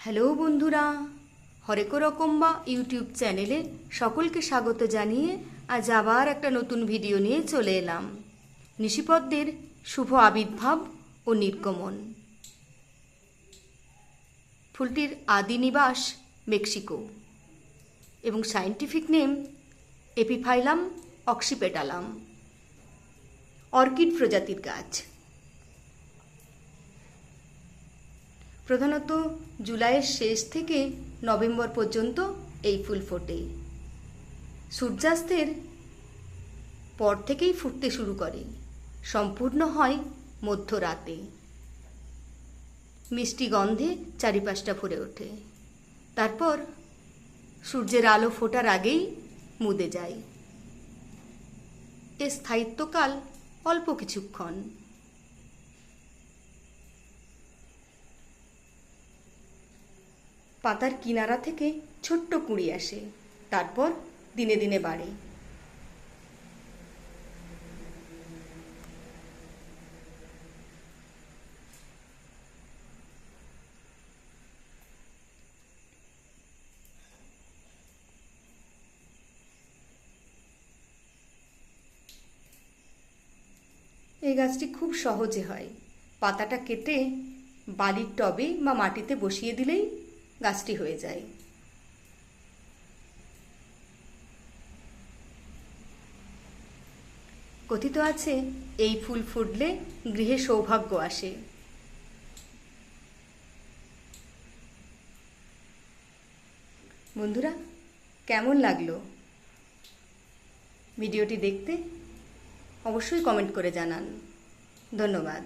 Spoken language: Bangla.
হ্যালো বন্ধুরা, হরেক রকম বা ইউটিউব চ্যানেলে সকলকে স্বাগত জানিয়ে আজ আবার একটা নতুন ভিডিও নিয়ে চলে এলাম। নিশিপদ্মের শুভ আবির্ভাব ও নির্গমন। ফুলটির আদি নিবাস মেক্সিকো এবং সায়েন্টিফিক নেম এপিফাইলাম অক্সিপেটালাম। অর্কিড প্রজাতির গাছ। প্রধানত জুলাইয়ের শেষ থেকে নভেম্বর পর্যন্ত এই ফুল ফোটে। সূর্যাস্তের পর থেকেই ফুটতে শুরু করে, সম্পূর্ণ হয় মধ্যরাতে। মিষ্টি গন্ধে চারিপাশটা ভরে ওঠে, তারপর সূর্যের আলো ফোটার আগেই মুদে যায়। এর স্থায়িত্বকাল অল্প কিছুক্ষণ। পাতার কিনারা থেকে ছোট্ট কুঁড়ি আসে, তারপর দিনে দিনে বাড়ে। এই গাছটি খুব সহজে হয়। পাতাটা কেটে বালির টবে বা মাটিতে বসিয়ে দিলেই গাছটি হয়ে যায়। কথিত আছে এই ফুল ফুটলে গৃহে সৌভাগ্য আসে। বন্ধুরা, কেমন লাগলো ভিডিওটি দেখতে? অবশ্যই কমেন্ট করে জানান। ধন্যবাদ।